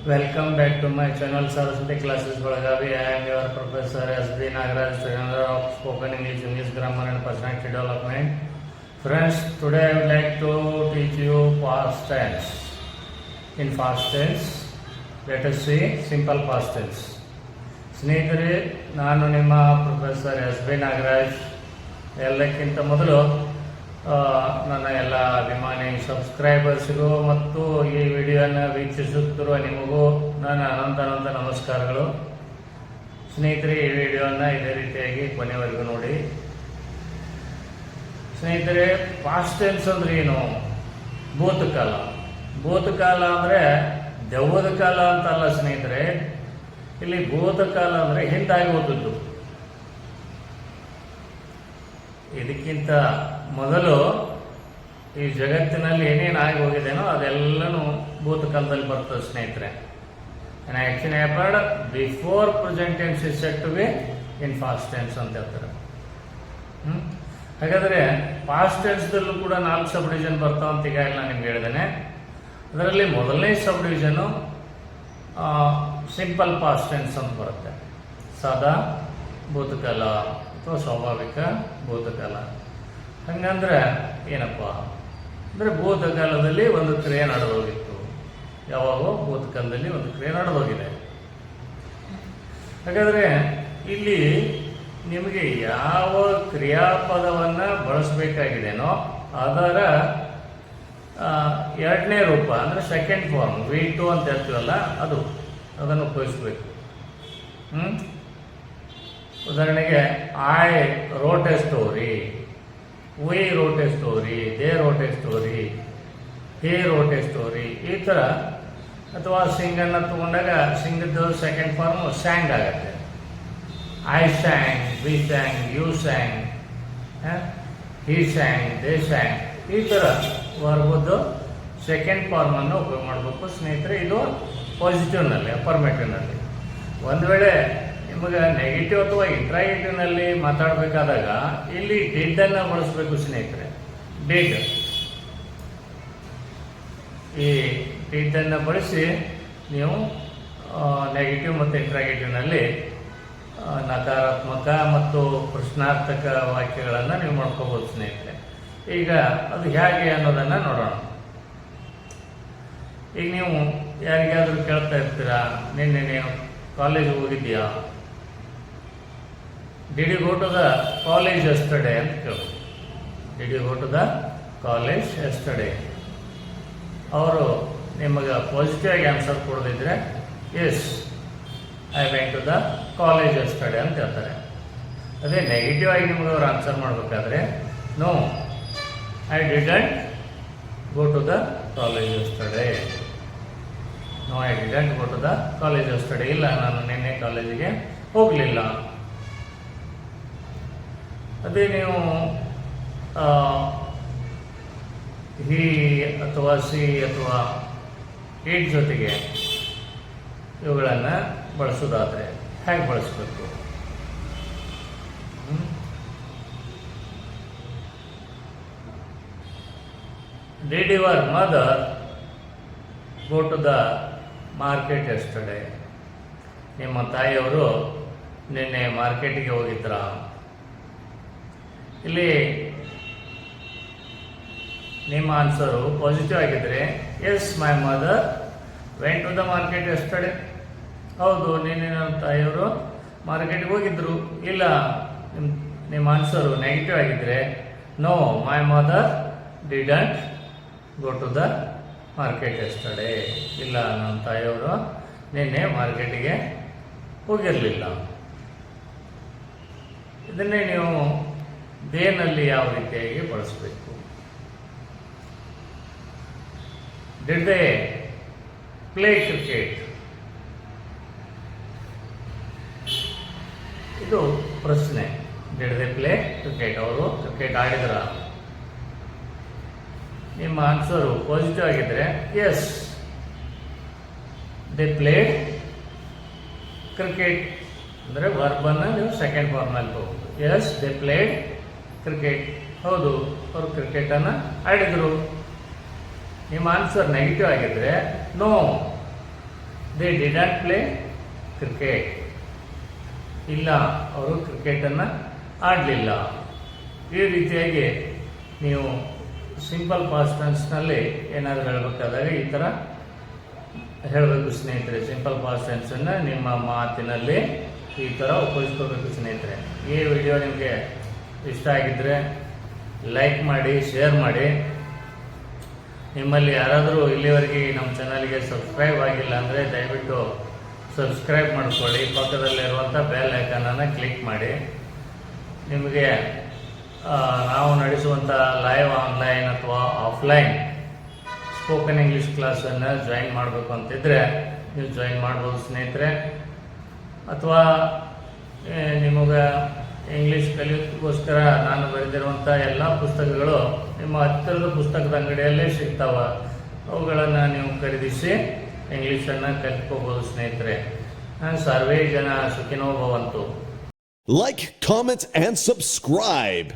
Welcome back to my channel Saraswati Classes Belagavi. I am your Professor S.B. Nagaraj, trainer of Spoken English, English Grammar and Personality Development. Friends, today I would like to teach you past tense. In past tense, let us see simple past tense. ಸ್ನೇಹಿತರೆ, ನಾನು ನಿಮ್ಮ professor S.B. Nagaraj. ಎಲ್ಲಕ್ಕಿಂತ ಮೊದಲು ನನ್ನ ಎಲ್ಲ ಅಭಿಮಾನಿ ಸಬ್ಸ್ಕ್ರೈಬರ್ಸ್ಗೂ ಮತ್ತು ಈ ವಿಡಿಯೋನ ವೀಕ್ಷಿಸುತ್ತಿರುವ ನಿಮಗೂ ನನ್ನ ಅನಂತ ನಮಸ್ಕಾರಗಳು. ಸ್ನೇಹಿತರೆ, ಈ ವಿಡಿಯೋನ ಇದೇ ರೀತಿಯಾಗಿ ಕೊನೆವರೆಗೂ ನೋಡಿ. ಸ್ನೇಹಿತರೆ, ಪಾಸ್ಟ್ ಟೆನ್ಸ್ ಅಂದ್ರೆ ಏನು? ಭೂತಕಾಲ. ಭೂತಕಾಲ ಅಂದರೆ ದೆವ್ವದ ಕಾಲ ಅಂತಲ್ಲ ಸ್ನೇಹಿತರೆ. ಇಲ್ಲಿ ಭೂತಕಾಲ ಅಂದರೆ ಹಿಂದಾಗಿ ಹೋದದ್ದು. ಇದಕ್ಕಿಂತ ಮೊದಲು ಈ ಜಗತ್ತಿನಲ್ಲಿ ಏನೇನು ಆಗಿ ಹೋಗಿದೆನೋ ಅದೆಲ್ಲನೂ ಭೂತಕಾಲದಲ್ಲಿ ಬರ್ತದೆ ಸ್ನೇಹಿತರೆ. An action happened before present tense is set to be in past tense ಅಂತ ಹೇಳ್ತಾರೆ. ಹಾಗಾದರೆ ಪಾಸ್ಟ್ ಟೆನ್ಸ್ದಲ್ಲೂ ಕೂಡ 4 ಸಬ್ ಡಿವಿಷನ್ ಬರ್ತಾವಂತ ಈಗಾಗಲೇ ನಾನು ನಿಮ್ಗೆ ಹೇಳಿದ್ದೇನೆ. ಅದರಲ್ಲಿ ಮೊದಲನೇ ಸಬ್ ಡಿವಿಷನು ಸಿಂಪಲ್ ಪಾಸ್ಟ್ ಟೆನ್ಸ್ ಅಂತ ಬರುತ್ತೆ. ಸಾದಾ ಭೂತಕಾಲ ಅಥವಾ ಸ್ವಾಭಾವಿಕ ಭೂತಕಾಲ. ಹಂಗಂದ್ರೆ ಏನಪ್ಪ ಅಂದರೆ ಭೂತಕಾಲದಲ್ಲಿ ಒಂದು ಕ್ರಿಯೆ ನಡೆದೋಗಿತ್ತು. ಯಾವಾಗೋ ಭೂತಕಾಲದಲ್ಲಿ ಒಂದು ಕ್ರಿಯೆ ನಡೆದೋಗಿದೆ. ಹಾಗಾದರೆ ಇಲ್ಲಿ ನಿಮಗೆ ಯಾವ ಕ್ರಿಯಾಪದವನ್ನು ಬಳಸಬೇಕಾಗಿದೆನೋ ಅದರ ಎರಡನೇ ರೂಪ ಅಂದರೆ ಸೆಕೆಂಡ್ ಫಾರ್ಮ್ V2 ಅಂತ ಹೇಳ್ತೀವಲ್ಲ ಅದನ್ನು ಉಪಯೋಗಿಸ್ಬೇಕು. ಉದಾಹರಣೆಗೆ I wrote a story, we wrote a story, they wrote a story, he wrote a story, ಈ ಥರ. ಅಥವಾ ಸಿಂಗನ್ನು ತಗೊಂಡಾಗ ಸಿಂಗದ್ದು ಸೆಕೆಂಡ್ ಫಾರ್ಮ್ ಸ್ಯಾಂಗ್ ಆಗುತ್ತೆ. I sang, we sang, you sang, he sang, they sang, ಈ ಥರ ವರ್ಗದ್ದು ಸೆಕೆಂಡ್ ಫಾರ್ಮನ್ನು ಉಪಯೋಗ ಮಾಡಬೇಕು ಸ್ನೇಹಿತರೆ. ಇದು ಪಾಸಿಟಿವ್ನಲ್ಲಿ, ಅಫರ್ಮೇಟಿವ್ನಲ್ಲಿ. ಒಂದು ವೇಳೆ ನಿಮಗೆ ನೆಗೆಟಿವ್ ಅಥವಾ ಇಂಟ್ರಾಗೇಟಿವ್ನಲ್ಲಿ ಮಾತಾಡಬೇಕಾದಾಗ ಇಲ್ಲಿ ಡಿಡ್ಡನ್ನು ಬಳಸಬೇಕು ಸ್ನೇಹಿತರೆ. ಡಿಡ್, ಈ ಡಿಡ್ಡನ್ನು ಬಳಸಿ ನೀವು ನೆಗೆಟಿವ್ ಮತ್ತು ಇಂಟ್ರಾಗೇಟಿವ್ನಲ್ಲಿ ನಕಾರಾತ್ಮಕ ಮತ್ತು ಪ್ರಶ್ನಾರ್ಥಕ ವಾಕ್ಯಗಳನ್ನು ನೀವು ಮಾಡ್ಕೋಬೋದು ಸ್ನೇಹಿತರೆ. ಈಗ ಅದು ಹೇಗೆ ಅನ್ನೋದನ್ನು ನೋಡೋಣ. ಈಗ ನೀವು ಯಾರಿಗಾದರೂ ಕೇಳ್ತಾ ಇರ್ತೀರಾ, ನಿನ್ನೆ ನೀವು ಕಾಲೇಜಿಗೆ ಹೋಗಿದ್ದೀಯಾ? Did you go to the college yesterday ಅಂತ ಕೇಳ್ಬೋದು. Did you go to the college yesterday? ಅವರು ನಿಮಗೆ ಪಾಸಿಟಿವ್ ಆಗಿ ಆನ್ಸರ್ ಕೊಡದಿದ್ರೆ yes I went to the college yesterday ಅಂತ ಹೇಳ್ತಾರೆ. ಅದೇ ನೆಗೆಟಿವ್ ಆಗಿ ನಿಮಗೆ ಅವ್ರು ಆನ್ಸರ್ ಮಾಡಬೇಕಾದ್ರೆ no I didn't go to the college yesterday. No I didn't go to the college yesterday. ಇಲ್ಲ, ನಾನು ನಿನ್ನೆ ಕಾಲೇಜಿಗೆ ಹೋಗಲಿಲ್ಲ. ಅದೇ ನೀವು ಹಿ ಅಥವಾ ಸಿ ಅಥವಾ ಇಟ್ ಜೊತೆಗೆ ಇವುಗಳನ್ನು ಬಳಸೋದಾದರೆ ಹೇಗೆ ಬಳಸಬೇಕು? Did your mother go to the market yesterday? ನಿಮ್ಮ ತಾಯಿಯವರು ನಿನ್ನೆ ಮಾರ್ಕೆಟಿಗೆ ಹೋಗಿದ್ರಾ? ಇಲ್ಲಿ ನಿಮ್ಮ ಆನ್ಸರು ಪಾಸಿಟಿವ್ ಆಗಿದ್ದರೆ yes my mother went to the market yesterday. ಹೌದು, ನಿನ್ನೆ ನನ್ನ ತಾಯಿಯವರು ಮಾರ್ಕೆಟ್ಗೆ ಹೋಗಿದ್ರು. ಇಲ್ಲ, ನಿಮ್ಮ ಆನ್ಸರು ನೆಗೆಟಿವ್ ಆಗಿದ್ದರೆ no my mother didn't go to the market yesterday. ಇಲ್ಲ, ನನ್ನ ತಾಯಿಯವರು ನಿನ್ನೆ ಮಾರ್ಕೆಟಿಗೆ ಹೋಗಿರಲಿಲ್ಲ. ಇದನ್ನೇ ನೀವು ದೇನಲ್ಲಿ ಯಾವ ರೀತಿಯಾಗಿ ಬಳಸಬೇಕು? Did they play cricket? ಇದು ಪ್ರಶ್ನೆ. Did they play cricket? ಅವರು ಕ್ರಿಕೆಟ್ ಆಡಿದ್ರ? ನಿಮ್ಮ ಆನ್ಸರು ಪಾಸಿಟಿವ್ ಆಗಿದ್ದರೆ ಎಸ್ ದೇ ಪ್ಲೇಡ್ ಕ್ರಿಕೆಟ್ ಅಂದರೆ ವರ್ಬನ್ನು ನೀವು ಸೆಕೆಂಡ್ ಫಾರ್ಮಲ್ಲಿ ಹೋಗ್ಬೋದು. Yes they played cricket. ಹೌದು, ಅವರು ಕ್ರಿಕೆಟನ್ನು ಆಡಿದರು. ನಿಮ್ಮ ಆನ್ಸರ್ ನೆಗೆಟಿವ್ ಆಗಿದ್ದರೆ no they didn't play cricket. ಇಲ್ಲ, ಅವರು ಕ್ರಿಕೆಟನ್ನು ಆಡಲಿಲ್ಲ. ಈ ರೀತಿಯಾಗಿ ನೀವು ಸಿಂಪಲ್ ಪಾಸ್ಟ್ ಟೆನ್ಸ್ನಲ್ಲಿ ಏನಾದರೂ ಹೇಳಬೇಕಾದಾಗ ಈ ಥರ ಹೇಳಬೇಕು ಸ್ನೇಹಿತರೆ. ಸಿಂಪಲ್ ಪಾಸ್ಟ್ ಟೆನ್ಸನ್ನು ನಿಮ್ಮ ಮಾತಿನಲ್ಲಿ ಈ ಥರ ಉಪಯೋಗಿಸ್ಕೋಬೇಕು ಸ್ನೇಹಿತರೆ. ಈ ವಿಡಿಯೋ ನಿಮಗೆ ಇಷ್ಟ ಆಗಿದ್ದರೆ ಲೈಕ್ ಮಾಡಿ, ಶೇರ್ ಮಾಡಿ. ನಿಮ್ಮಲ್ಲಿ ಯಾರಾದರೂ ಇಲ್ಲಿವರೆಗೆ ನಮ್ಮ ಚಾನಲ್ಗೆ ಸಬ್ಸ್ಕ್ರೈಬ್ ಆಗಿಲ್ಲ ಅಂದರೆ ದಯವಿಟ್ಟು ಸಬ್ಸ್ಕ್ರೈಬ್ ಮಾಡಿಕೊಳ್ಳಿ. ಪಕ್ಕದಲ್ಲಿರುವಂಥ ಬೆಲ್ ಐಕಾನನ್ನು ಕ್ಲಿಕ್ ಮಾಡಿ. ನಿಮಗೆ ನಾವು ನಡೆಸುವಂಥ ಲೈವ್ ಆನ್ಲೈನ್ ಅಥವಾ ಆಫ್ಲೈನ್ ಸ್ಪೋಕನ್ ಇಂಗ್ಲೀಷ್ ಕ್ಲಾಸನ್ನು ಜಾಯಿನ್ ಮಾಡಬೇಕು ಅಂತಿದ್ದರೆ ನೀವು ಜಾಯಿನ್ ಮಾಡ್ಬೋದು ಸ್ನೇಹಿತರೆ. ಅಥವಾ ನಿಮಗೆ ಇಂಗ್ಲೀಷ್ ಕಲಿಯೋದಕ್ಕೋಸ್ಕರ ನಾನು ಬರೆದಿರುವಂಥ ಎಲ್ಲ ಪುಸ್ತಕಗಳು ನಿಮ್ಮ ಹತ್ತಿರದ ಪುಸ್ತಕದ ಅಂಗಡಿಯಲ್ಲೇ ಸಿಗ್ತಾವೆ. ಅವುಗಳನ್ನು ನೀವು ಖರೀದಿಸಿ ಇಂಗ್ಲೀಷನ್ನು ಕಲಿತ್ಕೋಬೋದು ಸ್ನೇಹಿತರೆ. ಸರ್ವೇ ಜನ ಸುಖಿನೋ ಭವಂತು. Like, comment, and subscribe.